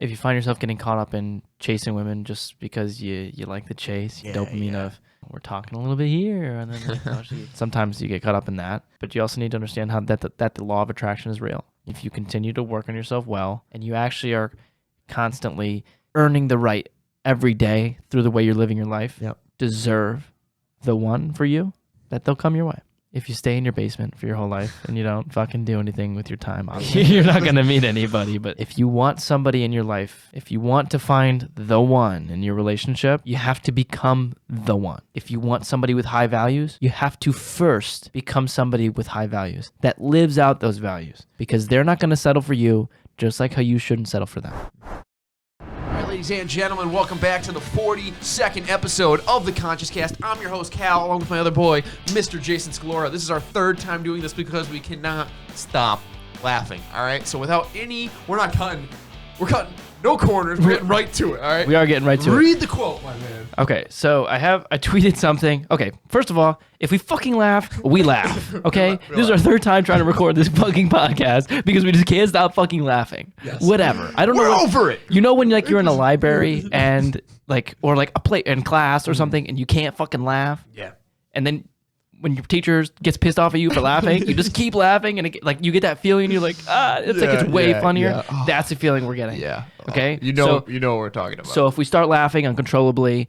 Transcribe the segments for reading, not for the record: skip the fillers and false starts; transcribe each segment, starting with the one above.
if you find yourself getting caught up in chasing women just because you like the chase, dopamine of we're talking a little bit here, and then actually, sometimes you get caught up in that. But you also need to understand how that the law of attraction is real. If you continue to work on yourself well, and you actually are constantly earning the right every day through the way you're living your life, deserve the one for you, that they'll come your way. If you stay in your basement for your whole life and you don't fucking do anything with your time, obviously, you're not going to meet anybody. But if you want somebody in your life, if you want to find the one in your relationship, you have to become the one. If you want somebody with high values, you have to first become somebody with high values that lives out those values, because they're not going to settle for you, just like how you shouldn't settle for them. Ladies and gentlemen, welcome back to the 42nd episode of The Conscious Cast. I'm your host, Cal, along with my other boy, Mr. Jason Scalora. This is our third time doing this because we cannot stop laughing, all right? So we're not cutting. We're cutting no corners. We're getting right to it, all right? We are getting right to it. Read the quote, my man. Okay, so I tweeted something. Okay, first of all, if we fucking laugh, we laugh, okay? This is our third time trying to record this fucking podcast because we just can't stop fucking laughing. Yes. Whatever. I don't know. We're over it. You know when you're in a library and or a play in class or something and you can't fucking laugh? Yeah. And then when your teacher gets pissed off at you for laughing, you just keep laughing, and you get that feeling. You're like, it's way funnier. Yeah. Oh. That's the feeling we're getting. Yeah. Okay. You know what we're talking about. So if we start laughing uncontrollably,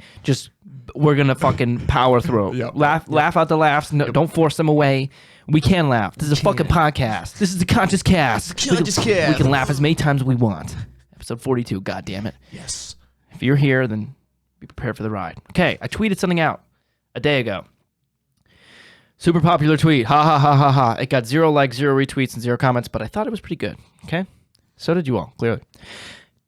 we're gonna fucking power through. Yep. Laugh out the laughs. No, don't force them away. We can laugh. This is a fucking podcast. This is the Conscious Cast. We can laugh as many times as we want. Episode 42. God damn it. Yes. If you're here, then be prepared for the ride. Okay. I tweeted something out a day ago. Super popular tweet. Ha ha ha ha ha. It got 0 likes, 0 retweets, and 0 comments, but I thought it was pretty good. Okay? So did you all, clearly.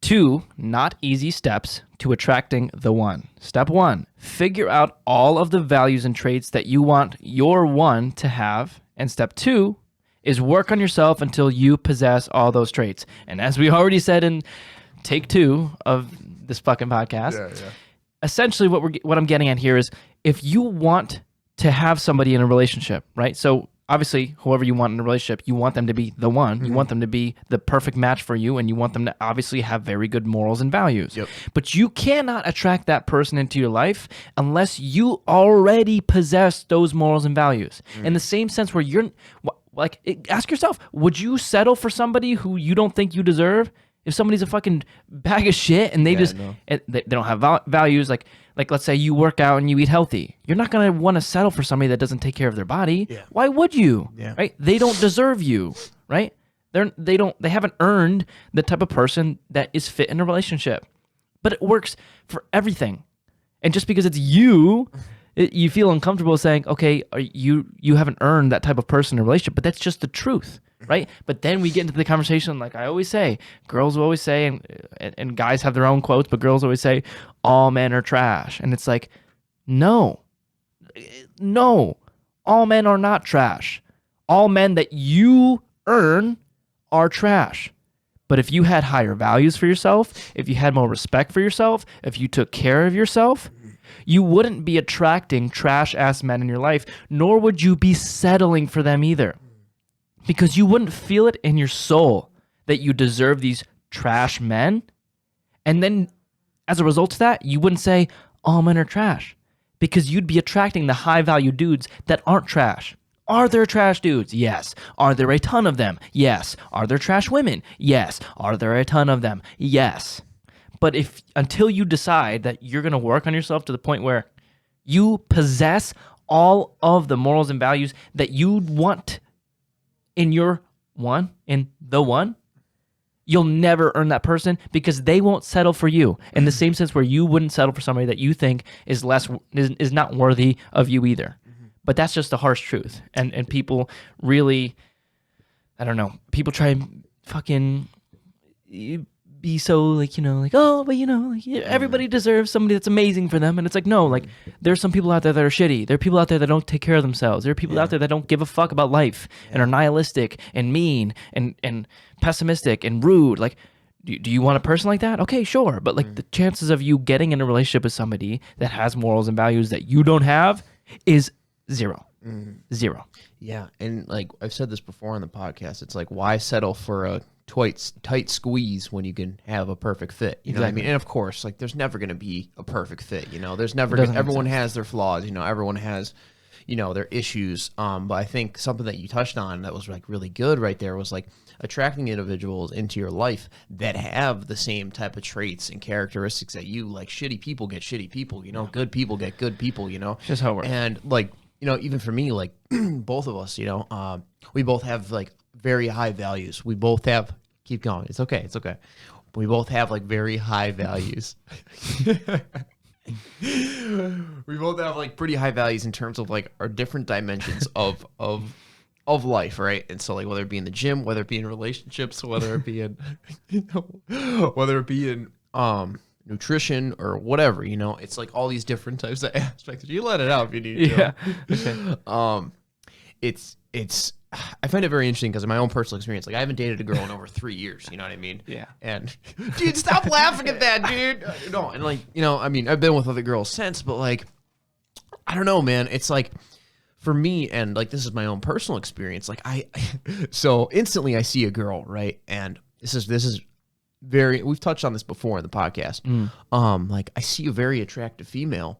2 not easy steps to attracting the one. Step 1, figure out all of the values and traits that you want your one to have. And step 2 is work on yourself until you possess all those traits. And as we already said in take 2 of this fucking podcast, essentially what I'm getting at here is if you want to have somebody in a relationship, right? So obviously, whoever you want in a relationship, you want them to be the one. Mm-hmm. You want them to be the perfect match for you, and you want them to obviously have very good morals and values. Yep. But you cannot attract that person into your life unless you already possess those morals and values. In the same sense where ask yourself, would you settle for somebody who you don't think you deserve? If somebody's a fucking bag of shit and they don't have values, like let's say you work out and you eat healthy, you're not gonna want to settle for somebody that doesn't take care of their body. Yeah. Why would you? Yeah. Right? They don't deserve you. Right? They haven't earned the type of person that is fit in a relationship. But it works for everything. And just because it's you feel uncomfortable saying, okay, you haven't earned that type of person in a relationship, but that's just the truth. Right? But then we get into the conversation, like I always say, girls will always say, and guys have their own quotes, but girls always say, all men are trash. And it's like, no, all men are not trash. All men that you earn are trash. But if you had higher values for yourself, if you had more respect for yourself, if you took care of yourself, you wouldn't be attracting trash-ass men in your life, nor would you be settling for them either. Because you wouldn't feel it in your soul that you deserve these trash men. And then as a result of that, you wouldn't say, all men are trash. Because you'd be attracting the high-value dudes that aren't trash. Are there trash dudes? Yes. Are there a ton of them? Yes. Are there trash women? Yes. Are there a ton of them? Yes. But until you decide that you're going to work on yourself to the point where you possess all of the morals and values that you want in the one, you'll never earn that person because they won't settle for you. In the same sense where you wouldn't settle for somebody that you think is not worthy of you either. Mm-hmm. But that's just the harsh truth. And people really, I don't know, people try and fucking be so everybody deserves somebody that's amazing for them. And it's like, no, there's some people out there that are shitty. There are people out there that don't take care of themselves. There are people out there that don't give a fuck about life and are nihilistic and mean and pessimistic and rude. Like, do you want a person like that? Okay, sure. But the chances of you getting in a relationship with somebody that has morals and values that you don't have is 0. 0. Yeah, and I've said this before on the podcast, it's like, why settle for a tight squeeze when you can have a perfect fit. You know what I mean? And of course, like there's never going to be a perfect fit. You know, there's never everyone has their flaws. You know, everyone has, you know, their issues. But I think something that you touched on that was like really good right there was like attracting individuals into your life that have the same type of traits and characteristics that you like. Shitty people get shitty people. You know, good people get good people. You know, Just how it works. And like, you know, even for me, like both of us, you know, we both have like very high values. We both have. Keep going. It's okay. It's okay. We both have like very high values. We both have like pretty high values in terms of like our different dimensions of life, right? And so like whether it be in the gym, whether it be in relationships, whether it be in whether it be in nutrition or whatever, you know, it's like all these different types of aspects. You let it out if you need to. Yeah. Okay. It's I find it very interesting because in my own personal experience, like I haven't dated a girl in over 3 years, you know what I mean? Yeah. And dude, stop laughing at that, dude. No, and like, you know, I mean, I've been with other girls since, but like, I don't know, man. It's like for me, and like this is my own personal experience. Like so instantly I see a girl, right? And this is very, we've touched on this before in the podcast. Like I see a very attractive female.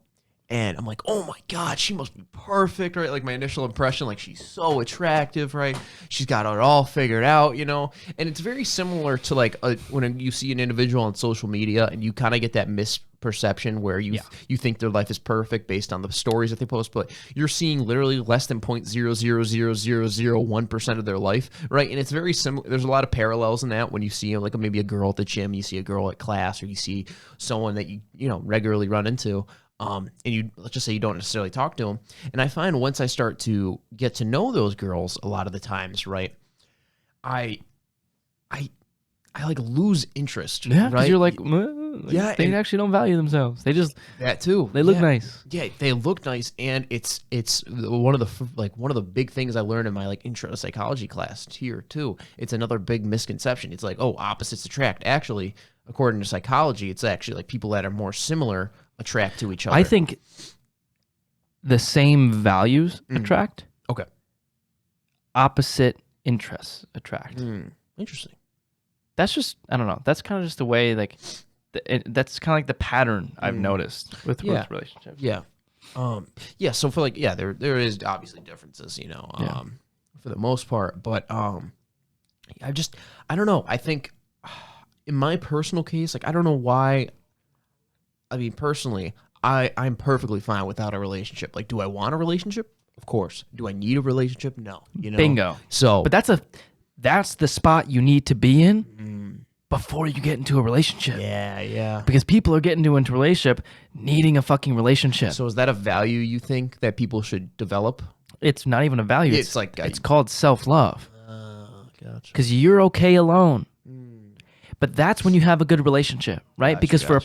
And I'm like, oh my God, she must be perfect, right? Like my initial impression, like she's so attractive, right? She's got it all figured out, you know? And it's very similar to like when you see an individual on social media and you kind of get that misperception where you think their life is perfect based on the stories that they post, but you're seeing literally less than 0.0000001% of their life, right? And it's very similar. There's a lot of parallels in that when you see like maybe a girl at the gym, you see a girl at class, or you see someone that you know regularly run into. And you let's just say you don't necessarily talk to them. And I find once I start to get to know those girls, a lot of the times, right, I like lose interest. Yeah, because right? you're like, yeah, they actually don't value themselves. They just that too. they look nice. Yeah, they look nice, and it's one of the big things I learned in my like intro to psychology class here too. It's another big misconception. It's like, oh, opposites attract. Actually, according to psychology, it's actually like people that are more similar attract to each other. I think the same values attract. Okay. Opposite interests attract. Interesting. That's just, I don't know. That's kind of just the way, like, that's kind of like the pattern I've noticed with relationships. Yeah. Yeah. So for like, yeah, there is obviously differences, you know, for the most part, but I don't know. I think in my personal case, like, I don't know why. I mean, personally, I'm perfectly fine without a relationship. Like, do I want a relationship? Of course. Do I need a relationship? No. You know. Bingo. So, but that's the spot you need to be in before you get into a relationship. yeah. Because people are getting into a relationship needing a fucking relationship. So is that a value you think that people should develop? It's not even a value. It's like it's called self-love. Gotcha. Because you're okay alone. But that's when you have a good relationship, right? Because for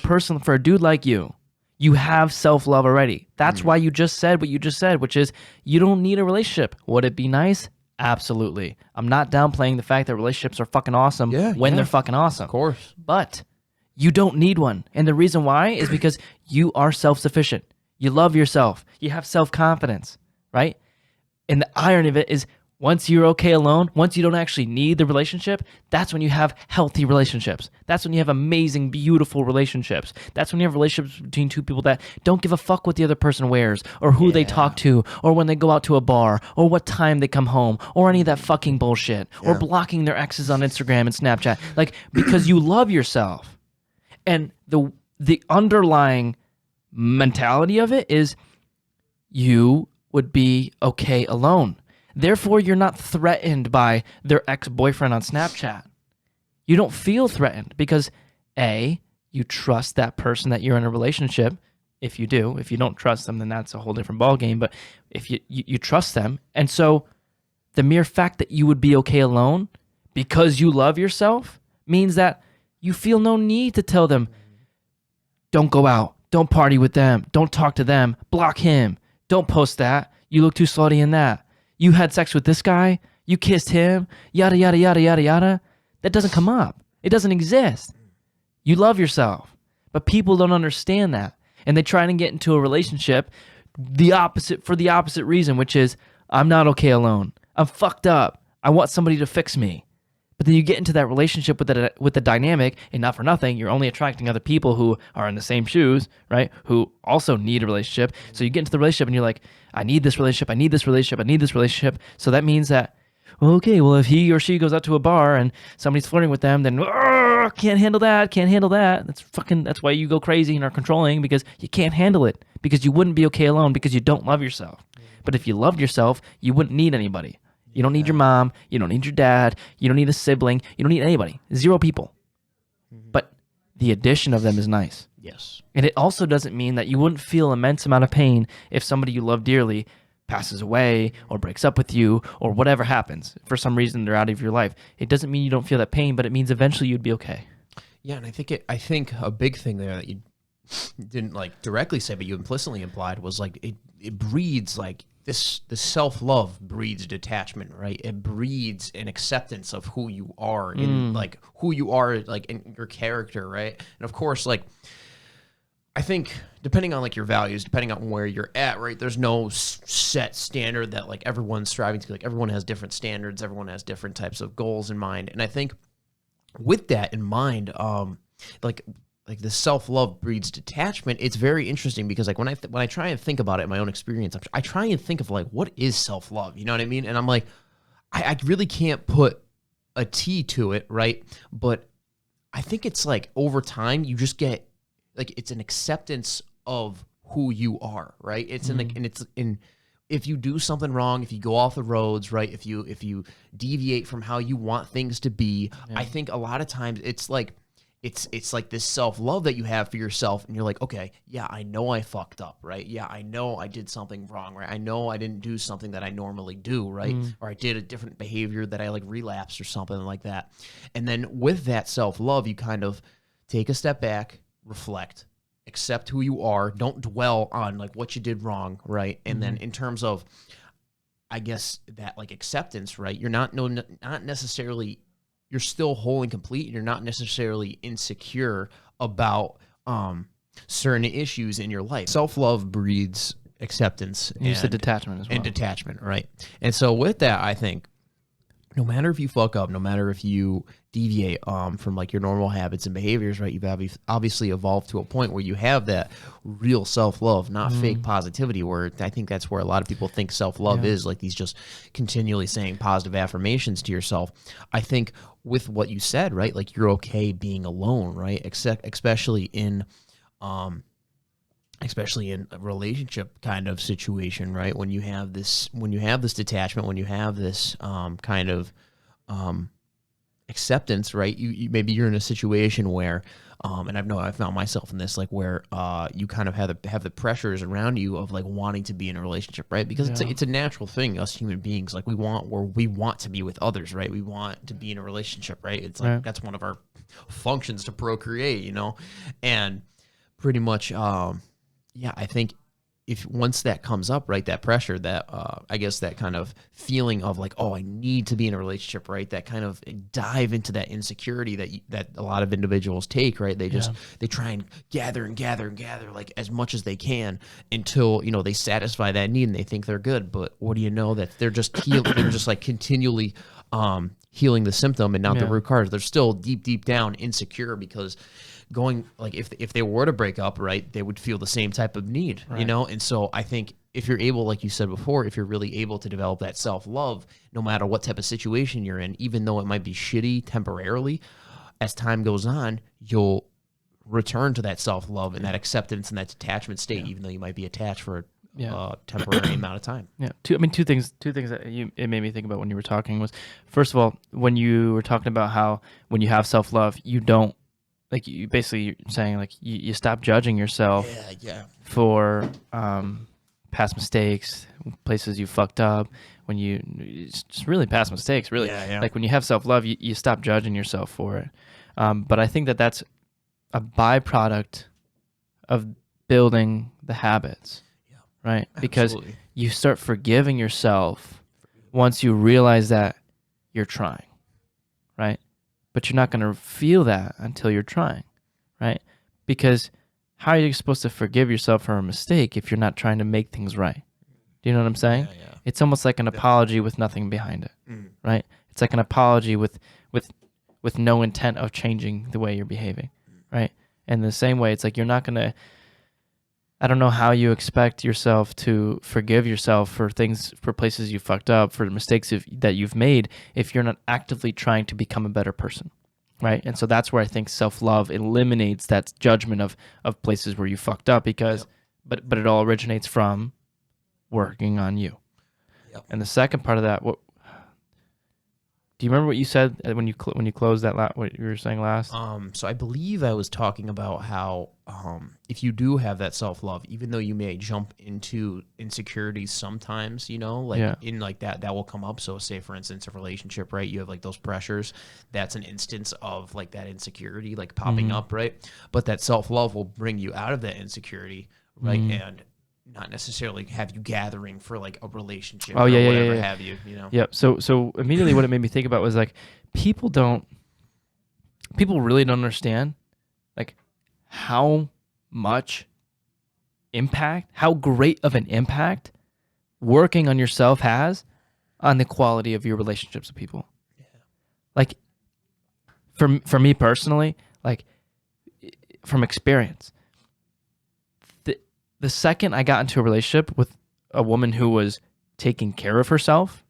a dude like you, you have self-love already. That's why you just said what you just said, which is you don't need a relationship. Would it be nice? Absolutely. I'm not downplaying the fact that relationships are fucking awesome when they're fucking awesome. Of course. But you don't need one. And the reason why is because you are self-sufficient. You love yourself. You have self-confidence, right? And the irony of it is once you're okay alone, once you don't actually need the relationship, that's when you have healthy relationships. That's when you have amazing, beautiful relationships. That's when you have relationships between two people that don't give a fuck what the other person wears or who they talk to or when they go out to a bar or what time they come home or any of that fucking bullshit or blocking their exes on Instagram and Snapchat. Like, because you love yourself. And the underlying mentality of it is you would be okay alone. Therefore, you're not threatened by their ex-boyfriend on Snapchat. You don't feel threatened because, A, you trust that person that you're in a relationship. If you do. If you don't trust them, then that's a whole different ballgame. But if you trust them. And so the mere fact that you would be okay alone because you love yourself means that you feel no need to tell them, don't go out, don't party with them, don't talk to them, block him, don't post that, you look too slutty in that. You had sex with this guy, you kissed him, yada, yada, yada, yada, yada. That doesn't come up. It doesn't exist. You love yourself. But people don't understand that. And they try to get into a relationship for the opposite reason, which is, I'm not okay alone. I'm fucked up. I want somebody to fix me. But then you get into that relationship with the dynamic, and not for nothing, you're only attracting other people who are in the same shoes, right? Who also need a relationship. So you get into the relationship and you're like, I need this relationship, I need this relationship, I need this relationship. So that means that, okay, well, if he or she goes out to a bar and somebody's flirting with them, then can't handle that, can't handle that. That's why you go crazy and are controlling, because you can't handle it, because you wouldn't be okay alone, because you don't love yourself. But if you loved yourself, you wouldn't need anybody. You don't need your mom, you don't need your dad, you don't need a sibling, you don't need anybody. 0 people. But the addition of them is nice. Yes. And it also doesn't mean that you wouldn't feel immense amount of pain if somebody you love dearly passes away or breaks up with you or whatever happens. For some reason, they're out of your life. It doesn't mean you don't feel that pain, but it means eventually you'd be okay. Yeah, and I think a big thing there that you didn't like directly say, but you implicitly implied, was like it breeds like this self-love breeds detachment, right? It breeds an acceptance of who you are and like who you are, like in your character, right? And of course, like I think depending on like your values, depending on where you're at, right? There's no set standard that like everyone's striving to. Like everyone has different standards, everyone has different types of goals in mind. And I think with that in mind, like the self-love breeds detachment. It's very interesting because like when I try and think about it in my own experience, I try and think of like, what is self-love? You know what I mean? And I'm like, I really can't put a T to it, right? But I think it's like over time you just get like, it's an acceptance of who you are, right? It's in like, and it's in, if you do something wrong, if you go off the roads, right? If you deviate from how you want things to be, I think a lot of times it's like, it's like this self-love that you have for yourself, and you're like, okay, yeah, I know I fucked up, right? Yeah, I know I did something wrong, right? I know I didn't do something that I normally do, right? Or I did a different behavior that I like relapsed or something like that. And then with that self-love, you kind of take a step back, reflect, accept who you are, don't dwell on like what you did wrong, right? And then in terms of, I guess, that like acceptance, right? You're not necessarily, you're still whole and complete, and you're not necessarily insecure about certain issues in your life. Self-love breeds acceptance. You said detachment as well. And detachment, right? And so with that, I think no matter if you fuck up, no matter if you deviate from like your normal habits and behaviors, right? You've obviously evolved to a point where you have that real self-love, not fake positivity, where I think that's where a lot of people think self-love is, like these just continually saying positive affirmations to yourself. I think with what you said, right? Like you're okay being alone, right? Especially in a relationship kind of situation, right? When you have this detachment, when you have this kind of acceptance, right? You maybe you're in a situation where, and I've found myself in this, like where you kind of have the pressures around you of like wanting to be in a relationship, right? Because it's a natural thing, us human beings, like we want to be with others, right? We want to be in a relationship, right? It's like that's one of our functions to procreate, you know, and pretty much. Yeah, I think if once that comes up, right, that pressure, that I guess that kind of feeling of like, oh, I need to be in a relationship, right, that kind of dive into that insecurity that a lot of individuals take, right, they just they try and gather like as much as they can until, you know, they satisfy that need and they think they're good. But what do you know, that they're just they're just like continually healing the symptom and not the root cause. They're still deep down insecure, because going like if they were to break up, right, they would feel the same type of need, you know? And so I think if you're able, like you said before, if you're really able to develop that self-love, no matter what type of situation you're in, even though it might be shitty temporarily, as time goes on, you'll return to that self-love and that acceptance and that detachment state, even though you might be attached for a temporary amount of time. Yeah. Two things that it made me think about when you were talking was, first of all, when you were talking about how when you have self-love, you don't, like, you basically saying like you stop judging yourself for past mistakes, places you fucked up, when it's just really past mistakes, really. Like when you have self-love, you stop judging yourself for it. But I think that that's a byproduct of building the habits, right? Because you start forgiving yourself once you realize that you're trying, right? But you're not going to feel that until you're trying, right? Because how are you supposed to forgive yourself for a mistake if you're not trying to make things right? Do you know what I'm saying? It's almost like an apology with nothing behind it, right? It's like an apology with with no intent of changing the way you're behaving, right? And the same way, it's like you're not gonna. I don't know how you expect yourself to forgive yourself for places you fucked up, for mistakes that you've made, if you're not actively trying to become a better person, right? And so that's where I think self-love eliminates that judgment of places where you fucked up, because, but it all originates from working on you. Yep. And the second part of that, do you remember what you said when you closed that? What you were saying last? So I believe I was talking about how if you do have that self-love, even though you may jump into insecurities sometimes, like in like that will come up. So say for instance, a relationship, right? You have like those pressures. That's an instance of like that insecurity like popping up, right? But that self-love will bring you out of that insecurity, right? And not necessarily have you gathering for like a relationship or whatever have you, Yep. So immediately what it made me think about was like people really don't understand like how much impact, how great of an impact working on yourself has on the quality of your relationships with people. Yeah. Like for me personally, like from experience, the second I got into a relationship with a woman who was taking care of herself,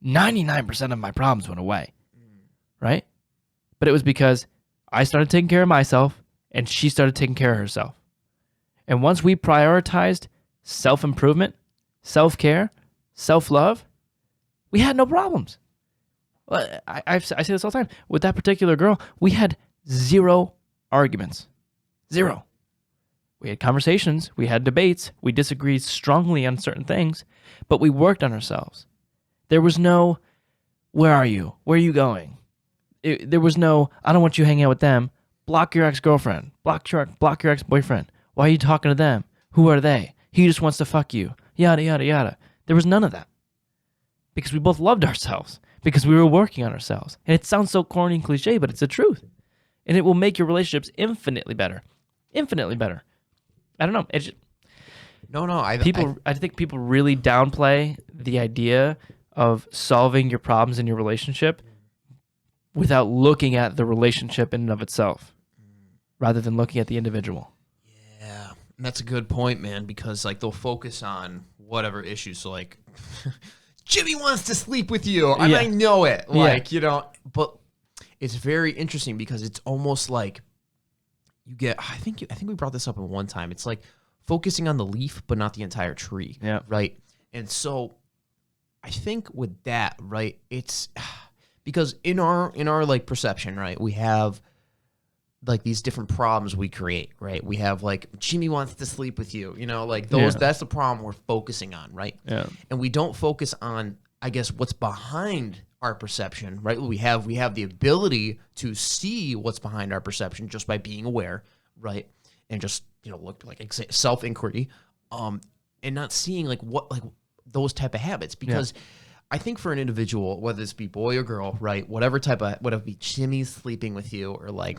99% of my problems went away, right? But it was because I started taking care of myself and she started taking care of herself. And once we prioritized self-improvement, self-care, self-love, we had no problems. I say this all the time. With that particular girl, we had 0 arguments. 0. We had conversations, we had debates, we disagreed strongly on certain things, but we worked on ourselves. There was no, where are you? Where are you going? There was no, I don't want you hanging out with them. Block your ex-girlfriend. Block your ex-boyfriend. Why are you talking to them? Who are they? He just wants to fuck you. Yada, yada, yada. There was none of that. Because we both loved ourselves. Because we were working on ourselves. And it sounds so corny and cliche, but it's the truth. And it will make your relationships infinitely better. Infinitely better. I don't know. It's just, I think people really downplay the idea of solving your problems in your relationship without looking at the relationship in and of itself, rather than looking at the individual. Yeah, and that's a good point, man. Because like they'll focus on whatever issues. So like, Jimmy wants to sleep with you, and I know it. Like but it's very interesting because it's almost like. You get, I think we brought this up at one time. It's like focusing on the leaf, but not the entire tree. Yeah. Right. And so I think with that, right, it's because in our like perception, right, we have like these different problems we create, right? We have like Jimmy wants to sleep with you, like those, that's the problem we're focusing on, right? Yeah. And we don't focus on, I guess, what's behind our perception, right? We have the ability to see what's behind our perception just by being aware, right? And just, look like self-inquiry, and not seeing like what, like those type of habits, because I think for an individual, whether it's be boy or girl, right? Whatever it be Jimmy's sleeping with you or like,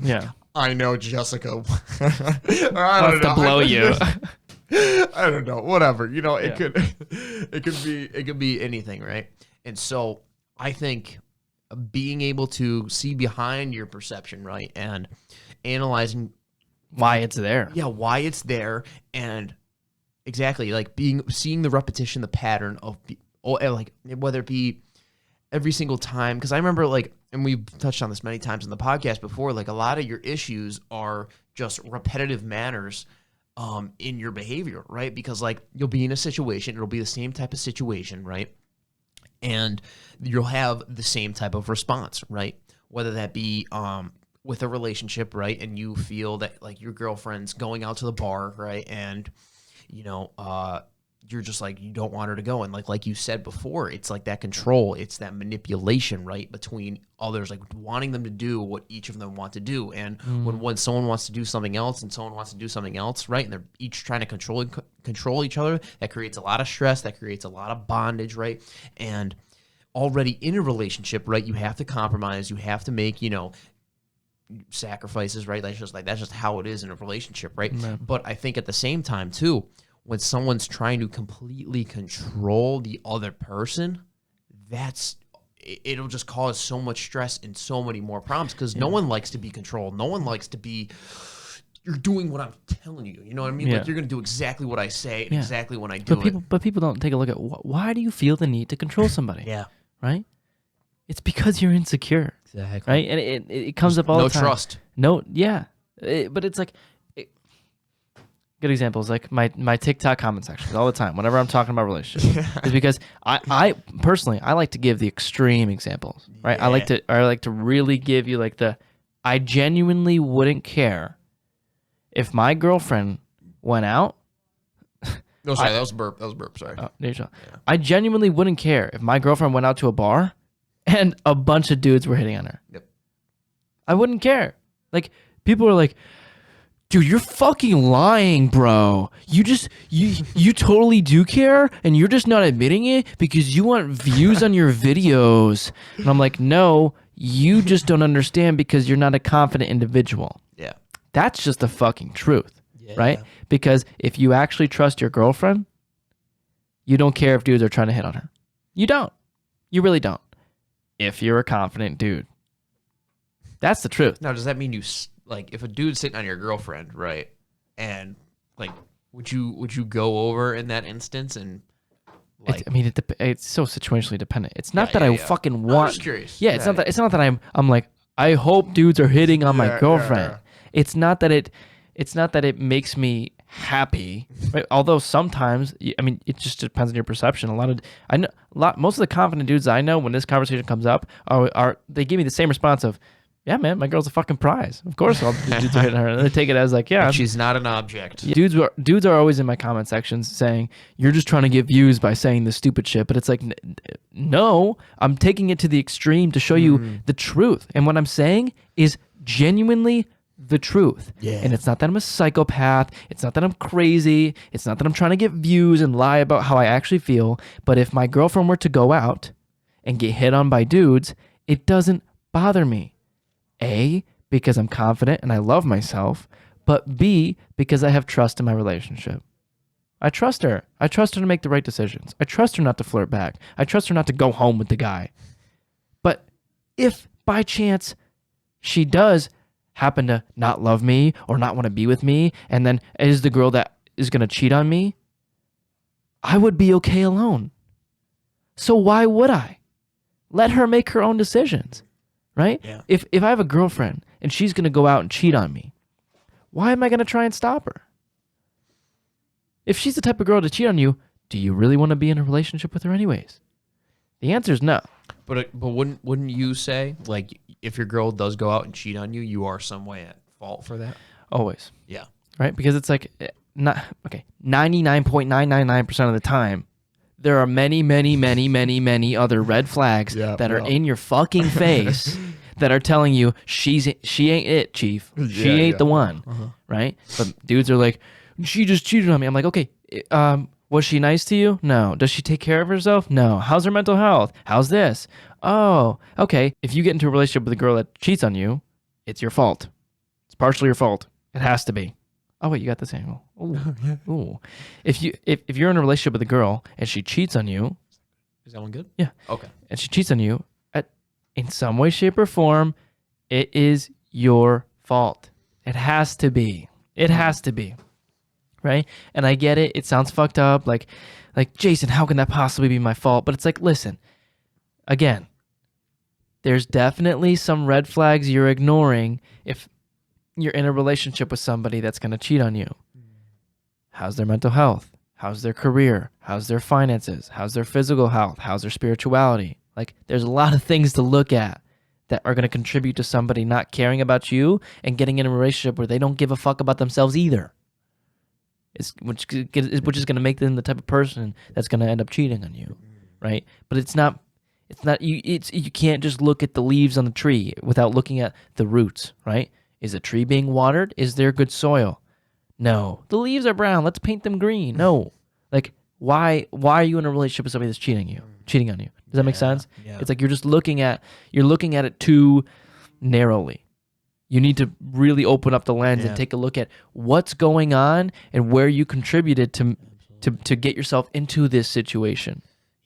I know Jessica or I wants to blow you. I don't know, whatever, it could be anything, right? And so I think being able to see behind your perception, right, and analyzing why it's there. Yeah, why it's there, and exactly like seeing the repetition, the pattern of, like whether it be every single time. Because I remember like, and we've touched on this many times in the podcast before, like a lot of your issues are just repetitive manners in your behavior, right? Because like you'll be in a situation, it'll be the same type of situation, right? And you'll have the same type of response, right? Whether that be with a relationship, right? And you feel that like your girlfriend's going out to the bar, right? And, you're just like, you don't want her to go. And like you said before, it's like that control, it's that manipulation, right? Between others, like wanting them to do what each of them want to do. And when someone wants to do something else and someone wants to do something else, right? And they're each trying to control each other, that creates a lot of stress, that creates a lot of bondage, right? And already in a relationship, right, you have to compromise, you have to make, sacrifices, right? That's just how it is in a relationship, right? But I think at the same time too, when someone's trying to completely control the other person, it'll just cause so much stress and so many more problems because no one likes to be controlled. No one likes to be, you're doing what I'm telling you. You know what I mean? Yeah. Like you're going to do exactly what I say and Yeah. exactly when I do But people don't take a look at why do you feel the need to control somebody? Yeah. Right? It's because you're insecure. Exactly. Right? And it comes up all No the time. trust. No, yeah. But it's like, good examples, like my TikTok comment sections all the time, whenever I'm talking about relationships, is because I personally, I like to give the extreme examples, right? I like to really give you like I genuinely wouldn't care if my girlfriend went out. No, sorry, that was a burp. That was a burp. Sorry. Oh, there you go. I genuinely wouldn't care if my girlfriend went out to a bar and a bunch of dudes were hitting on her. Yep. I wouldn't care. Like, people are like, dude, you're fucking lying, bro. You totally do care, and you're just not admitting it because you want views on your videos. And I'm like, no, you just don't understand because you're not a confident individual. Yeah. That's just the fucking truth, right? Because if you actually trust your girlfriend, you don't care if dudes are trying to hit on her. You don't. You really don't. If you're a confident dude. That's the truth. Now, does that mean like if a dude's sitting on your girlfriend, right? And like, would you go over in that instance and like? It's so situationally dependent. It's not Yeah, that yeah, I yeah. fucking I'm want. just curious. Yeah, it's not that I'm like, I hope dudes are hitting on my girlfriend. It's not that it makes me happy, right? Although sometimes, I mean, it just depends on your perception. Most of the confident dudes I know, when this conversation comes up, are they give me the same response of, yeah, man, my girl's a fucking prize. Of course, all the dudes are hitting her. And they take it as like, yeah, But she's not an object. dudes are always in my comment sections saying, you're just trying to get views by saying this stupid shit. But it's like, no, I'm taking it to the extreme to show you the truth. And what I'm saying is genuinely the truth. Yeah. And it's not that I'm a psychopath. It's not that I'm crazy. It's not that I'm trying to get views and lie about how I actually feel. But if my girlfriend were to go out and get hit on by dudes, it doesn't bother me. A, because I'm confident and I love myself, but B, because I have trust in my relationship. I trust her. I trust her to make the right decisions. I trust her not to flirt back. I trust her not to go home with the guy. But if by chance she does happen to not love me or not want to be with me, and then is the girl that is going to cheat on me, I would be okay alone. So why would I? Let her make her own decisions. Right? Yeah. If I have a girlfriend and she's going to go out and cheat on me, why am I going to try and stop her? If she's the type of girl to cheat on you, do you really want to be in a relationship with her anyways? The answer is no. But wouldn't you say, like, if your girl does go out and cheat on you, you are some way at fault for that? Always. Yeah. Right? Because it's like, 99.999% of the time, there are many, many, many, many, many other red flags that are in your fucking face that are telling you she ain't it, chief. She ain't the one, right? But dudes are like, she just cheated on me. I'm like, okay, was she nice to you? No. Does she take care of herself? No. How's her mental health? How's this? Oh, okay. If you get into a relationship with a girl that cheats on you, it's your fault. It's partially your fault. It has to be. Oh wait, you got this angle. Ooh. Ooh. If you're in a relationship with a girl and she cheats on you, Is that one good? Yeah. Okay. and she cheats on you, in some way, shape, or form, it is your fault. It has to be. It has to be. Right? And I get it. It sounds fucked up. Like, Jason, how can that possibly be my fault? But it's like, listen, again, there's definitely some red flags you're ignoring if you're in a relationship with somebody that's going to cheat on you. How's their mental health? How's their career? How's their finances? How's their physical health? How's their spirituality? Like, there's a lot of things to look at that are going to contribute to somebody not caring about you and getting in a relationship where they don't give a fuck about themselves either. Which is going to make them the type of person that's going to end up cheating on you, right? But it's not you can't just look at the leaves on the tree without looking at the roots, right? Is a tree being watered? Is there good soil? No. The leaves are brown. Let's paint them green. No. Like, why are you in a relationship with somebody that's cheating on you? Does that make sense? Yeah. It's like you're looking at it too narrowly. You need to really open up the lens and take a look at what's going on and where you contributed to get yourself into this situation.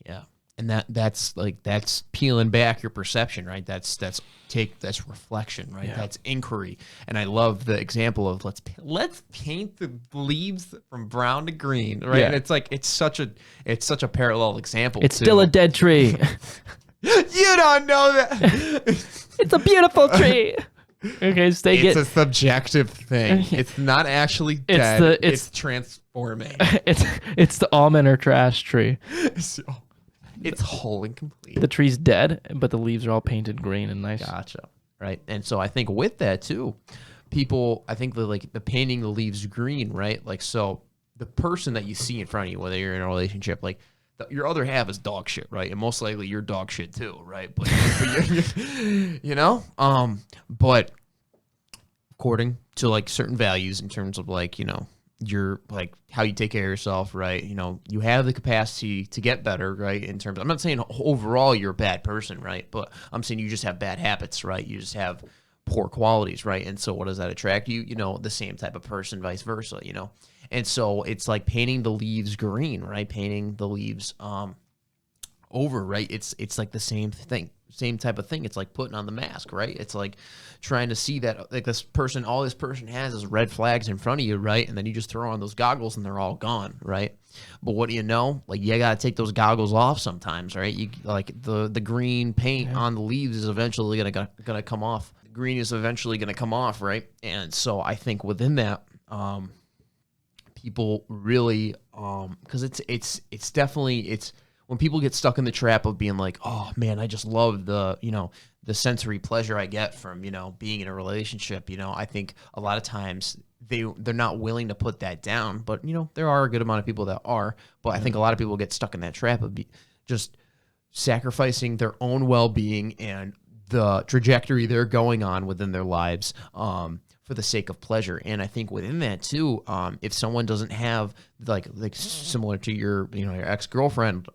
Yeah. And that's peeling back your perception, right? That's reflection, right? Yeah. That's inquiry. And I love the example of let's paint the leaves from brown to green, right? Yeah. And it's such a parallel example. It's too. still a dead tree. You don't know that. It's a beautiful tree. Okay, stay It's it. a subjective thing. It's not actually dead. It's transforming. It's the all men are trash tree. So, it's whole and complete. The tree's dead, but the leaves are all painted green and nice. Gotcha. Right. And so I think with that too, I think the painting the leaves green, right? Like, so the person that you see in front of you, whether you're in a relationship, like your other half is dog shit, right? And most likely you're dog shit too, right? But but according to like certain values in terms of like, you're like how you take care of yourself, right? You have the capacity to get better, right? In terms of, I'm not saying overall you're a bad person, right? But I'm saying you just have bad habits, right? You just have poor qualities, right? And so what does that attract you? The same type of person, vice versa, And so it's like painting the leaves green, right? Painting the leaves over, right? It's like the same thing, same type of thing. It's like putting on the mask, right? It's like trying to see that like all this person has is red flags in front of you, right? And then you just throw on those goggles and they're all gone, right? But what do you know? Like, you got to take those goggles off sometimes, right? You like the green paint on the leaves is eventually gonna come off. The green is eventually gonna come off, right? And so I think within that, people really, because it's definitely when people get stuck in the trap of being like, oh man, I just love the sensory pleasure I get from being in a relationship. I think a lot of times they're not willing to put that down, but there are a good amount of people that are. But I think a lot of people get stuck in that trap of just sacrificing their own well-being and the trajectory they're going on within their lives for the sake of pleasure. And I think within that too, if someone doesn't have like similar to your your ex-girlfriend,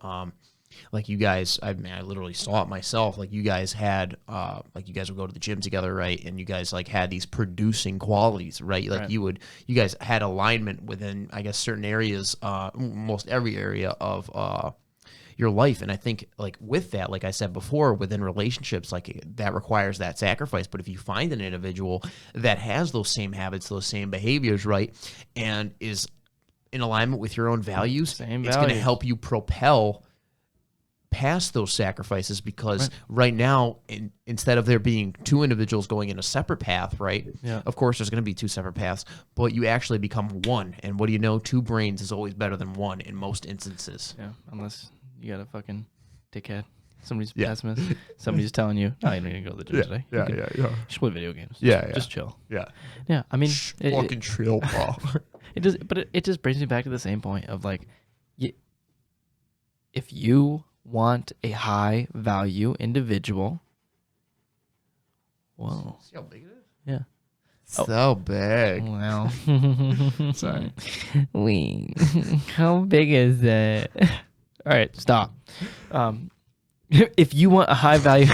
like you guys, I literally saw it myself. Like you guys had, like you guys would go to the gym together, right? And you guys like had these producing qualities, right? Like you guys had alignment within, I guess, certain areas, almost every area of your life. And I think like with that, like I said before, within relationships, like that requires that sacrifice. But if you find an individual that has those same habits, those same behaviors, right, and is in alignment with your own values, it's going to help you propel past those sacrifices, because right now, instead of there being two individuals going in a separate path, right? Yeah. Of course, there's going to be two separate paths, but you actually become one. And what do you know? Two brains is always better than one in most instances. Yeah, unless you got a fucking dickhead. Somebody's pessimist. Somebody's telling you, no, you're not going to go to the gym today. You should play video games. Just chill. Yeah. Yeah, I mean, Fucking chill, bro. it just brings me back to the same point of like, if you want a high value individual, well, See how big it is? yeah. So big. Well, Sorry. How big is that? All right, stop. If you want a high value,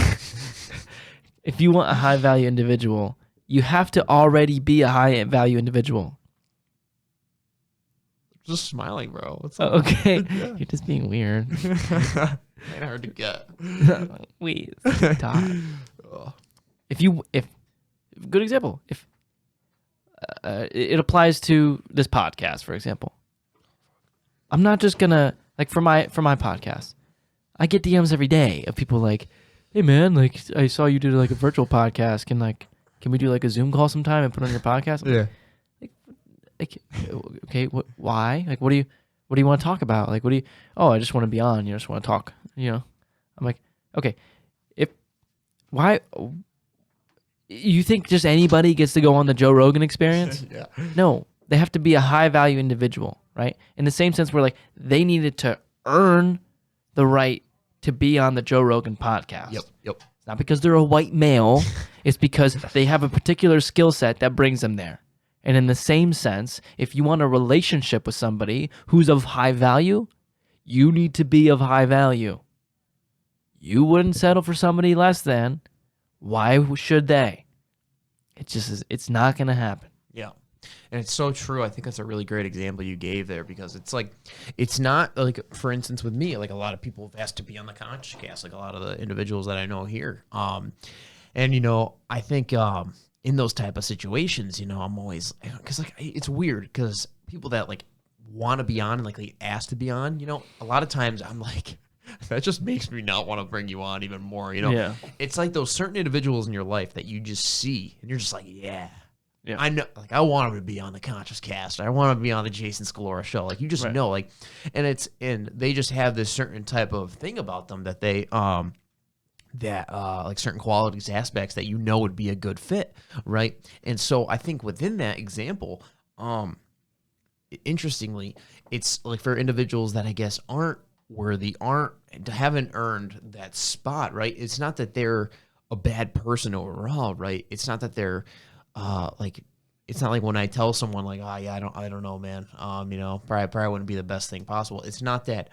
individual, you have to already be a high value individual. Just smiling, bro. What's Oh, okay, you're just being weird. Ain't hard to get. Please stop. If good example, if it applies to this podcast, for example, I'm not just gonna like for my podcast, I get DMs every day of people like, hey man, like I saw you did like a virtual podcast. Can we do like a Zoom call sometime and put on your podcast? Yeah. Like, okay, why? Like, what do you want to talk about? Like, I just want to be on. You just want to talk. I'm like, okay, why? You think just anybody gets to go on the Joe Rogan Experience? Yeah. No, they have to be a high value individual, right? In the same sense where like they needed to earn the right to be on the Joe Rogan podcast. Yep. It's not because they're a white male. It's because they have a particular skill set that brings them there. And in the same sense, if you want a relationship with somebody who's of high value, you need to be of high value. You wouldn't settle for somebody less than. Why should they? It's not going to happen. Yeah. And it's so true. I think that's a really great example you gave there, because it's like, it's not like, for instance, with me, like a lot of people have asked to be on the Conscious Cast, like a lot of the individuals that I know here. And, you know, I think in those type of situations, you know, I'm always, because like, it's weird because people that like want to be on and like they ask to be on, you know, a lot of times I'm like, that just makes me not want to bring you on even more, you know? Yeah. It's like those certain individuals in your life that you just see and you're just like, yeah. Yeah. I know, like, I want him to be on the Conscious Cast. I want him to be on the Jason Scalora show. Like, you just Right. know, like, and they just have this certain type of thing about them that they, like certain qualities, aspects that you know would be a good fit, right? And so I think within that example, interestingly, it's like for individuals that I guess aren't worthy, haven't earned that spot, right? It's not that they're a bad person overall, right? It's not that they're like, it's not like when I tell someone like, oh yeah, I don't know, man. You know, probably wouldn't be the best thing possible. It's not that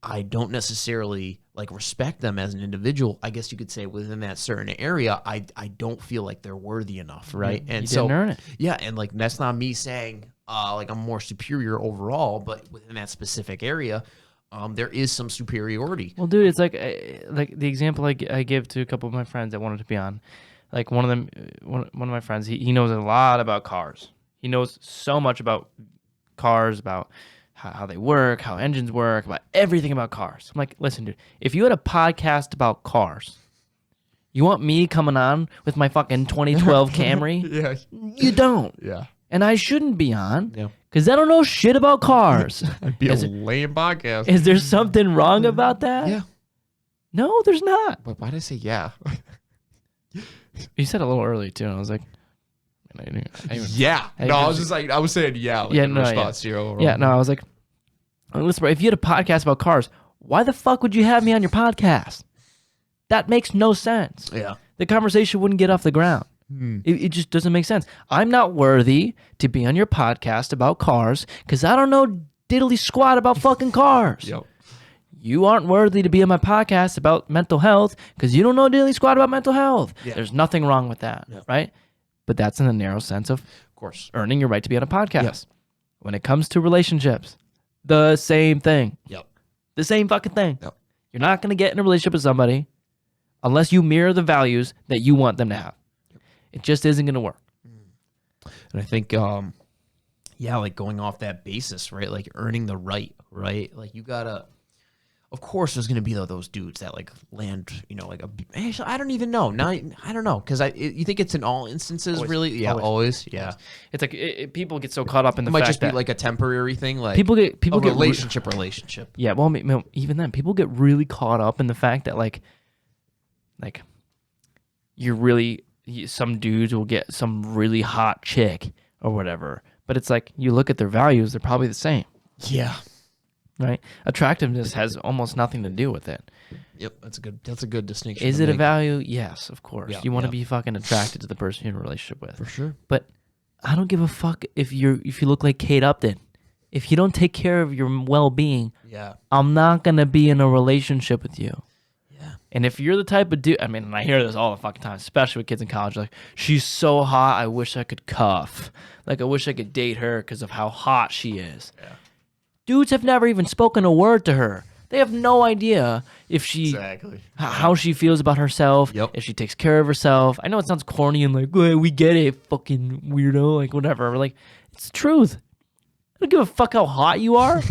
I don't necessarily like respect them as an individual. I guess you could say within that certain area, I don't feel like they're worthy enough, right? And You so didn't earn it. yeah, and like that's not me saying like I'm more superior overall, but within that specific area, there is some superiority. Well, dude, it's like the example I give to a couple of my friends that wanted to be on. Like one of them, one of my friends, he knows a lot about cars. He knows so much about cars, about how they work, how engines work, about everything about cars. I'm like, listen, dude, if you had a podcast about cars, you want me coming on with my fucking 2012 Camry? Yeah, You don't. yeah. And I shouldn't be on Yeah. because I don't know shit about cars. Be Is a it- lame podcast. Is there something wrong about that? Yeah. No, there's not. But why did I say yeah? You said it a little early too, and I was like, Yeah. Hey, No, I just- was just like, I was saying yeah. Like Yeah, in no, response to your overall. yeah, no, I was like, listen, bro, if you had a podcast about cars, why the fuck would you have me on your podcast? That makes no sense. Yeah. The conversation wouldn't get off the ground. It just doesn't make sense. I'm not worthy to be on your podcast about cars because I don't know diddly squat about fucking cars. Yep. You aren't worthy to be on my podcast about mental health because you don't know diddly squat about mental health. Yeah. There's nothing wrong with that, right? But that's in the narrow sense of Of course. earning your right to be on a podcast. When it comes to relationships, the same thing. Yep. The same fucking thing. Yep. You're not going to get in a relationship with somebody unless you mirror the values that you want them to have. It just isn't going to work. And I think, yeah, like going off that basis, right? Like earning the right, right? Like you gotta, of course, there's gonna be those dudes that like land, you know, like actually, I don't even know. Now, I don't know, because you think it's in all instances, Always. really? Yeah, always. Yeah. It's like people get so caught up in It the might fact just be that like a temporary thing, like people get relationship. Yeah, well, even then, people get really caught up in the fact that like you're really some dudes will get some really hot chick or whatever, but it's like you look at their values, they're probably the same, Yeah. right? Attractiveness has almost nothing to do with it. Yep. That's a good distinction. Is to it a make. value? Yes, of course. Yeah, You want to yeah. be fucking attracted to the person you're in a relationship with. For sure. But I don't give a fuck if you look like Kate Upton. If you don't take care of your well-being, Yeah. I'm not gonna be in a relationship with you. Yeah. And if you're the type of dude, I mean, and I hear this all the fucking time, especially with kids in college, like, she's so hot, I wish I could cuff. Like, I wish I could date her because of how hot she is. Yeah. Dudes have never even spoken a word to her. They have no idea if she, Exactly. how she feels about herself, Yep. if she takes care of herself. I know it sounds corny and like, well, we get it, fucking weirdo, like, whatever. Like, it's the truth. I don't give a fuck how hot you are.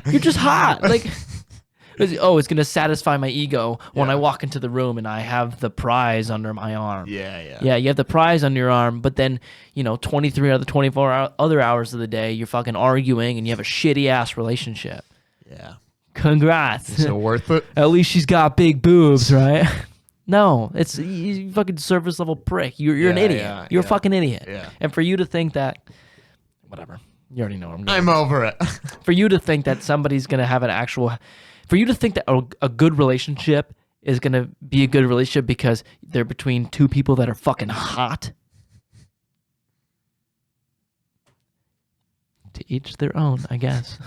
You're just hot. Like, it's going to satisfy my ego when I walk into the room and I have the prize under my arm. Yeah. Yeah. Yeah, you have the prize under your arm, but then, 23 out of the 24 other hours of the day, you're fucking arguing and you have a shitty-ass relationship. Yeah. Congrats. So worth it. At least she's got big boobs, right? No, it's you fucking surface level prick. You're an Yeah, idiot. yeah, You're a yeah. fucking idiot. Yeah. And for you to think that, whatever, you already know what I'm going. I'm over it. For you to think that somebody's gonna have for you to think that a good relationship is gonna be a good relationship because they're between two people that are fucking hot. To each their own, I guess.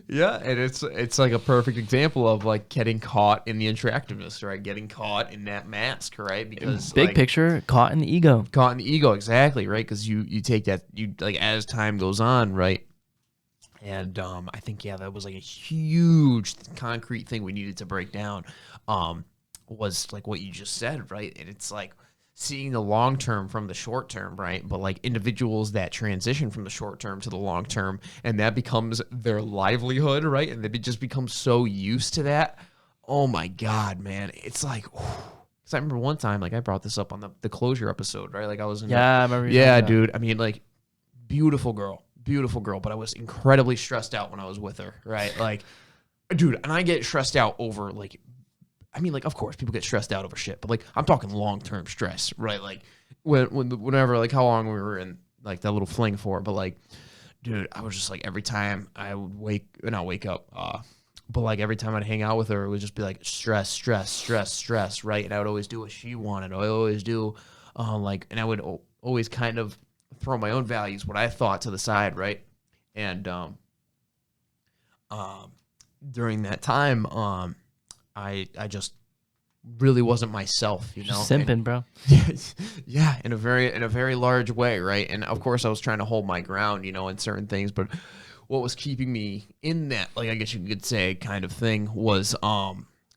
Yeah, and it's like a perfect example of like getting caught in the attractiveness, right? Getting caught in that mask, right? Because Big like, picture, caught in the ego. caught in the ego, exactly, right? Because you take that, you like, as time goes on, right? And I think, yeah, that was like a huge concrete thing we needed to break down. Was like what you just said, right? And it's like seeing the long term from the short term, right? But like individuals that transition from the short term to the long term, and that becomes their livelihood, right? And they just become so used to that. Oh my God, man. It's like, because I remember one time, like I brought this up on the closure episode, right? Like I was in Yeah, I remember. You yeah, talking about dude. I mean, like, beautiful girl, but I was incredibly stressed out when I was with her, right? Like, dude, and I get stressed out over like, I mean, like, of course, people get stressed out over shit, but like, I'm talking long term stress, right? Like, whenever, like, how long we were in like that little fling for, but like, dude, I was just like, every time I would not wake up, but like every time I'd hang out with her, it would just be like stress, right? And I would always do what she wanted. I would always do, like, and I would always kind of throw my own values, what I thought, to the side, right? And during that time, I just really wasn't myself, you know. just simping, bro. Yeah, in a very large way, right? And of course, I was trying to hold my ground, you know, in certain things, but what was keeping me in that, like, I guess you could say, kind of thing, was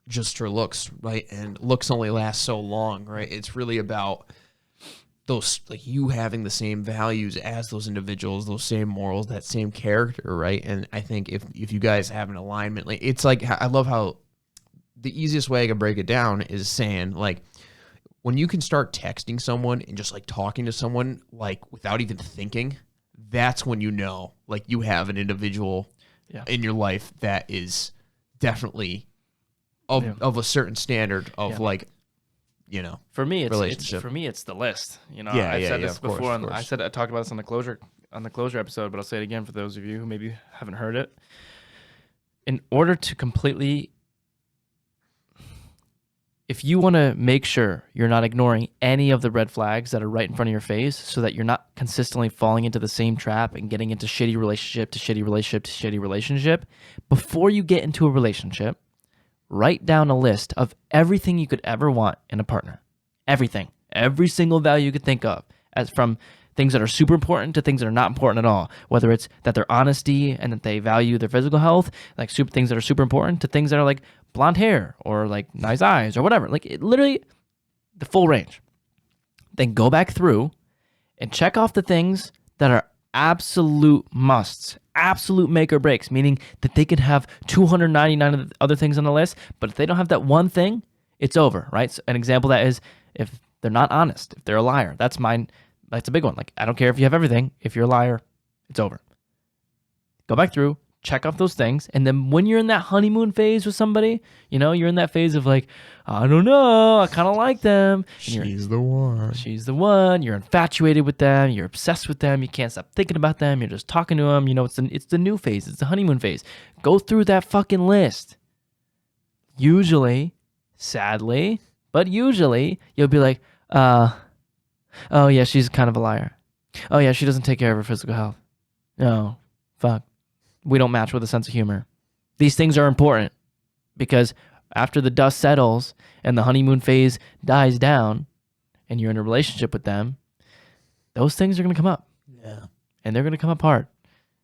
just her looks, right? And looks only last so long, right? It's really about those, like, you having the same values as those individuals, those same morals, that same character, right? And I think if you guys have an alignment, like, it's like, I love how the easiest way I can break it down is saying, like, when you can start texting someone and just like talking to someone like without even thinking, that's when you know, like, you have an individual in your life that is definitely of a certain standard of like, you know, For me, it's relationship. for me, it's the list. You know, Yeah, I've yeah, said yeah, this of course, before. of I course. talked about this on the closure episode, but I'll say it again for those of you who maybe haven't heard it. In order to completely, if you want to make sure you're not ignoring any of the red flags that are right in front of your face, so that you're not consistently falling into the same trap and getting into shitty relationship to shitty relationship to shitty relationship, before you get into a relationship, write down a list of everything you could ever want in a partner. Everything. Every single value you could think of, as from things that are super important to things that are not important at all. Whether it's that they're honesty and that they value their physical health, like things that are super important, to things that are like blonde hair or like nice eyes or whatever. Like, it literally, the full range. Then go back through and check off the things that are absolute musts, absolute make or breaks, meaning that they could have 299 of the other things on the list, but if they don't have that one thing, it's over, right? So an example of that is if they're not honest, if they're a liar. That's a big one. Like, I don't care if you have everything. If you're a liar, it's over. Go back through, check off those things, and then when you're in that honeymoon phase with somebody, you know, you're in that phase of like, I don't know, I kind of like them. She's the one. She's the one. You're infatuated with them. You're obsessed with them. You can't stop thinking about them. You're just talking to them. You know, it's the new phase. It's the honeymoon phase. Go through that fucking list. Usually, sadly, but usually, you'll be like, oh yeah, she's kind of a liar. Oh yeah, she doesn't take care of her physical health. No, fuck. We don't match with a sense of humor. These things are important because after the dust settles and the honeymoon phase dies down and you're in a relationship with them, those things are going to come up. Yeah. And they're going to come up hard.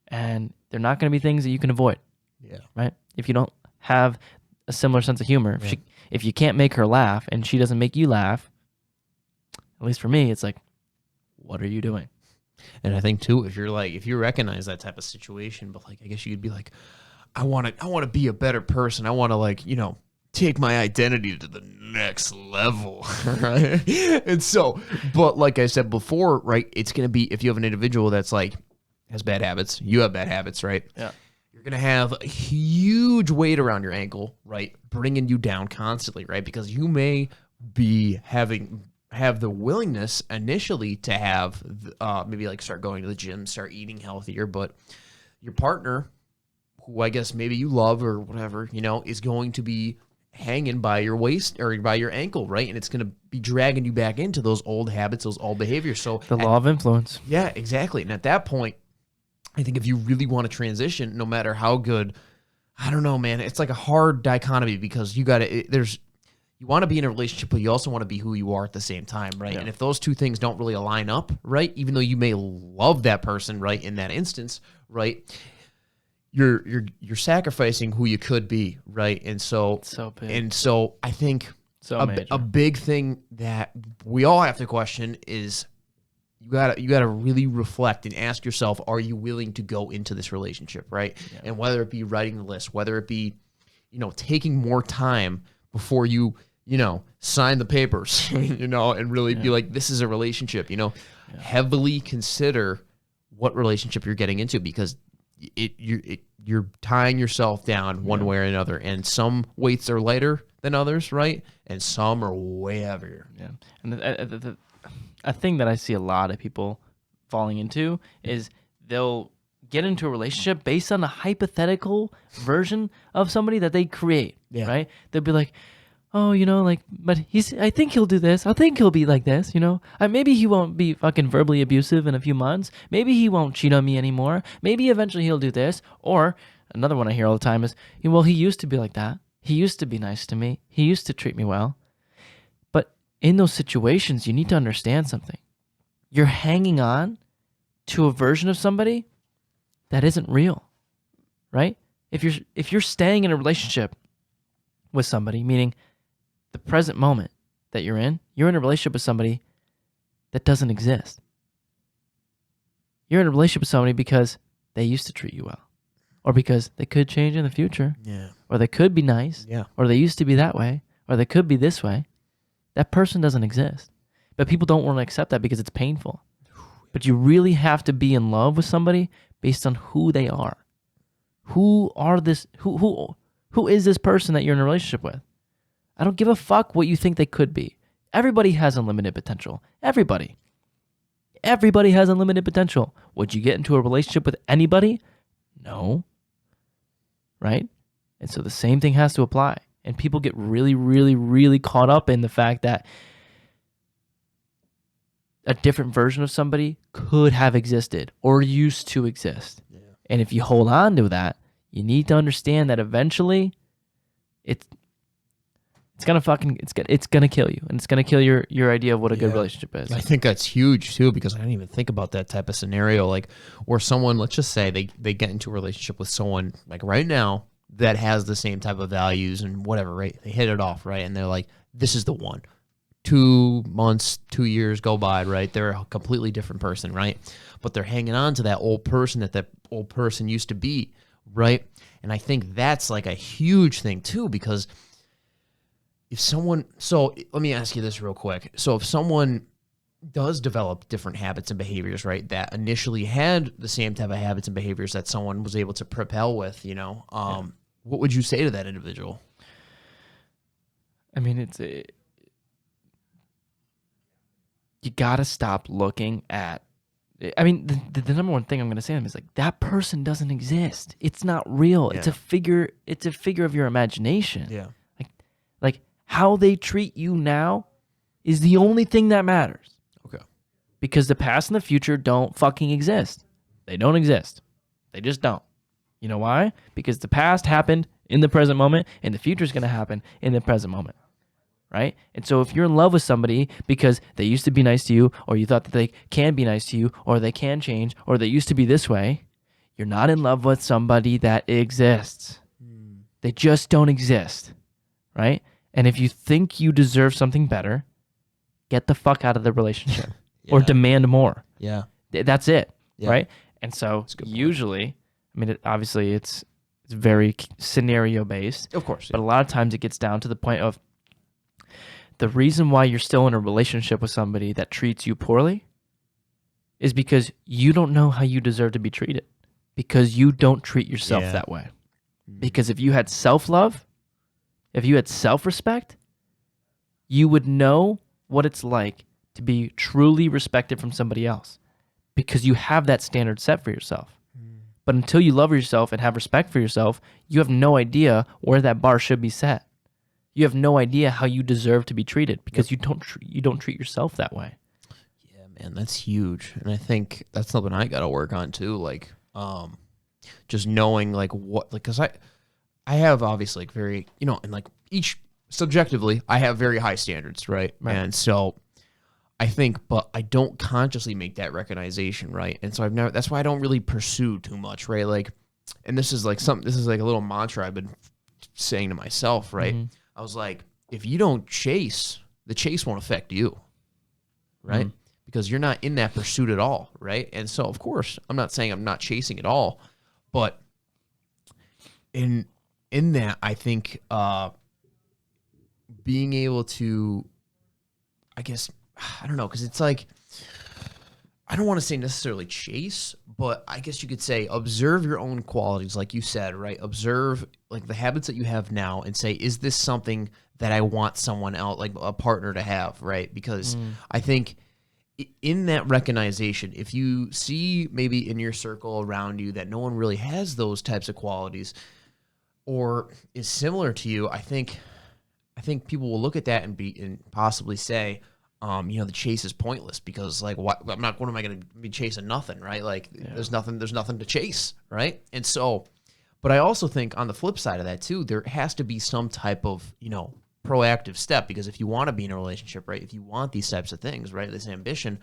And they're not going to be things that you can avoid. Yeah. Right? If you don't have a similar sense of humor, if you can't make her laugh and she doesn't make you laugh, at least for me, it's like, what are you doing? And I think too, if you recognize that type of situation, but like, I guess you could be like, I want to be a better person. I want to, like, you know, take my identity to the next level, right? And so, but like I said before, right, it's going to be, if you have an individual that's like, has bad habits, you have bad habits, right? Yeah. You're going to have a huge weight around your ankle, right? Bringing you down constantly, right? Because you may be have the willingness initially to have maybe like start going to the gym, start eating healthier, but your partner, who I guess maybe you love or whatever, you know, is going to be hanging by your waist or by your ankle, right? And it's going to be dragging you back into those old habits, those old behaviors. So The law of influence. yeah, exactly. And at that point, I think if you really want to transition, no matter how good, I don't know, man, it's like a hard dichotomy because you want to be in a relationship, but you also want to be who you are at the same time, right? Yeah. And if those two things don't really align up, right, even though you may love that person, right, in that instance, right, you're sacrificing who you could be, right? And so big. I think So major. a big thing that we all have to question is you gotta really reflect and ask yourself, are you willing to go into this relationship, right? Yeah. And whether it be writing the list, whether it be, taking more time before you sign the papers, and really be like, this is a relationship, heavily consider what relationship you're getting into, because you're tying yourself down one way or another, and some weights are lighter than others, right? And some are way heavier. Yeah. And a thing that I see a lot of people falling into is they'll get into a relationship based on a hypothetical version of somebody that they create, right? They'll be like, oh, but I think he'll do this. I think he'll be like this, maybe he won't be fucking verbally abusive in a few months. Maybe he won't cheat on me anymore. Maybe eventually he'll do this. Or another one I hear all the time is, well, he used to be like that. He used to be nice to me. He used to treat me well. But in those situations, you need to understand something. You're hanging on to a version of somebody that isn't real, right? If you're staying in a relationship with somebody, meaning the present moment that you're in a relationship with somebody that doesn't exist. You're in a relationship with somebody because they used to treat you well, or because they could change in the future, or they could be nice, or they used to be that way, or they could be this way. That person doesn't exist. But people don't want to accept that because it's painful. But you really have to be in love with somebody based on who they are. Who is this person that you're in a relationship with? I don't give a fuck what you think they could be. Everybody has unlimited potential. Everybody has unlimited potential. Would you get into a relationship with anybody? No. Right? And so the same thing has to apply. And people get really, really, really caught up in the fact that a different version of somebody could have existed or used to exist. Yeah. And if you hold on to that, you need to understand that eventually it's gonna kill you, and it's gonna kill your idea of what a good relationship is. I think that's huge too, because I didn't even think about that type of scenario, like where someone, let's just say they get into a relationship with someone like right now that has the same type of values and whatever, right? They hit it off, right? And they're like, this is the one. 2 months, 2 years go by, right? They're a completely different person, right? But they're hanging on to that old person that old person used to be, right? And I think that's like a huge thing too, because so let me ask you this real quick. So if someone does develop different habits and behaviors, right, that initially had the same type of habits and behaviors that someone was able to propel with, what would you say to that individual? I mean, you gotta stop looking at. I mean, the number one thing I'm gonna say to them is like, that person doesn't exist. It's not real. Yeah. It's a figure of your imagination. Yeah. Like how they treat you now is the only thing that matters. Okay. Because the past and the future don't fucking exist. They don't exist. They just don't. You know why? Because the past happened in the present moment, and the future is gonna happen in the present moment. Right? And so if you're in love with somebody because they used to be nice to you, or you thought that they can be nice to you, or they can change, or they used to be this way, you're not in love with somebody that exists. They just don't exist. Right? And if you think you deserve something better, get the fuck out of the relationship or demand more. Yeah. That's it. Yeah. Right? And so usually, I mean, obviously it's very scenario based. Of course. Yeah. But a lot of times it gets down to the point of, the reason why you're still in a relationship with somebody that treats you poorly is because you don't know how you deserve to be treated, because you don't treat yourself that way. Because if you had self-love, if you had self-respect, you would know what it's like to be truly respected from somebody else, because you have that standard set for yourself. But until you love yourself and have respect for yourself, you have no idea where that bar should be set. You have no idea how you deserve to be treated, because you don't treat yourself that way. Yeah, man, that's huge. And I think that's something I got to work on too. Like, Just knowing like what, like, cause I have obviously like very, you know, and like each subjectively, I have very high standards, right? And so I think, but I don't consciously make that recognition, right? And so that's why I don't really pursue too much, right? Like, and this is like a little mantra I've been saying to myself, right? I was like, if you don't chase, the chase won't affect you, right? Because you're not in that pursuit at all, right? And so, of course, I'm not saying I'm not chasing at all, but in that, I think being able to, I guess, I don't know, because it's like, I don't want to say necessarily chase, but I guess you could say observe your own qualities, like you said, right? Observe like the habits that you have now and say, is this something that I want someone else, like a partner, to have, right? Because I think in that recognition, if you see maybe in your circle around you that no one really has those types of qualities or is similar to you, I think people will look at that and possibly say, you know, the chase is pointless because like what am I going to be chasing nothing, right? Like there's nothing to chase, right? And so, but I also think on the flip side of that too, there has to be some type of, you know, proactive step, because if you want to be in a relationship, right? If you want these types of things, right? This ambition.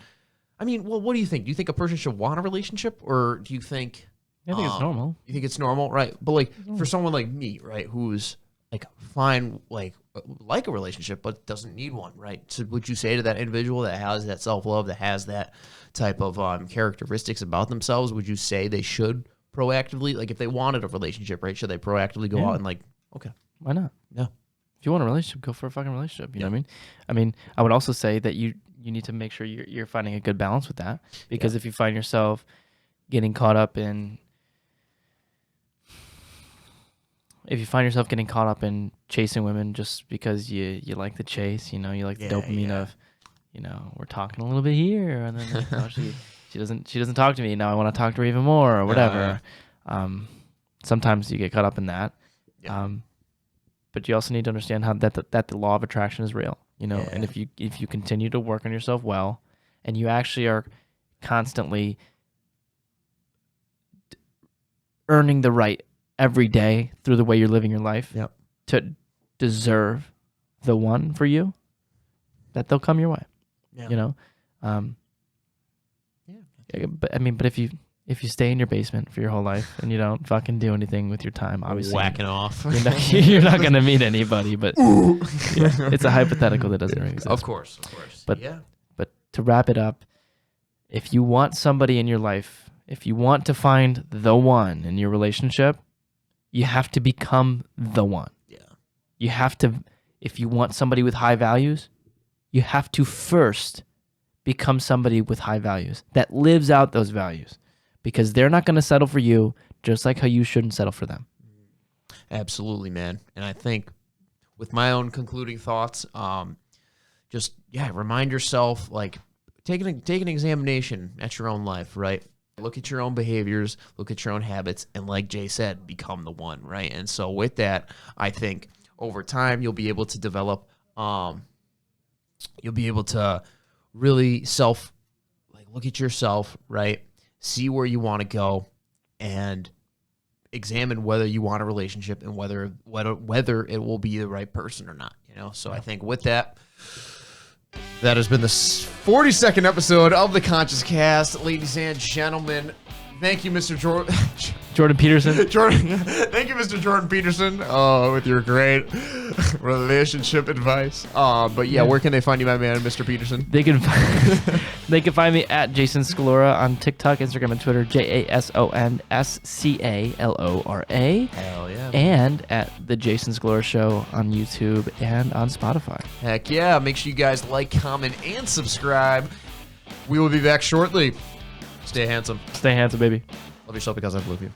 I mean, well, what do you think? Do you think a person should want a relationship, or do you think I think it's normal. You think it's normal, right? But like for someone like me, right, who's like fine, like a relationship, but doesn't need one, right? So would you say to that individual that has that self-love, that has that type of characteristics about themselves, would you say they should proactively, like if they wanted a relationship, right, should they proactively go out and like, okay. Why not? Yeah. If you want a relationship, go for a fucking relationship. You know what I mean? I mean, I would also say that you need to make sure you're finding a good balance with that, because if you find yourself getting caught up in chasing women just because you like the chase, you know, you like the dopamine of, you know, we're talking a little bit here, and then like, oh, she doesn't talk to me now, I want to talk to her even more, or whatever. Sometimes you get caught up in that. But you also need to understand how that the law of attraction is real, you know. And if you continue to work on yourself well, and you actually are constantly earning the right every day through the way you're living your life to deserve the one for you, that they'll come your way. You know. But I mean, but if you stay in your basement for your whole life and you don't fucking do anything with your time, obviously whacking off, you're not going to meet anybody. But it's a hypothetical that doesn't really exist. Of course. But to wrap it up, if you want somebody in your life, if you want to find the one in your relationship, you have to become the one. You have to. If you want somebody with high values, you have to first become somebody with high values that lives out those values. Because they're not going to settle for you, just like how you shouldn't settle for them. Absolutely, man. And I think with my own concluding thoughts, just, remind yourself, like, take an examination at your own life, right? Look at your own behaviors, look at your own habits, and like Jay said, become the one, right? And so with that, I think over time, you'll be able to develop, you'll be able to really look at yourself, right? See where you want to go, and examine whether you want a relationship and whether it will be the right person or not. You know, so I think with that has been the 42nd episode of the Conscious Cast, ladies and gentlemen. Thank you, Mr. Jordan Peterson. Thank you, Mr. Jordan Peterson, with your great relationship advice. But where can they find you, my man, Mr. Peterson? They can find me at Jason Scalora on TikTok, Instagram, and Twitter. JASONSCALORA. Hell yeah! And at the Jason Scalora Show on YouTube and on Spotify. Heck yeah! Make sure you guys like, comment, and subscribe. We will be back shortly. Stay handsome. Stay handsome, baby. Love yourself because I love you.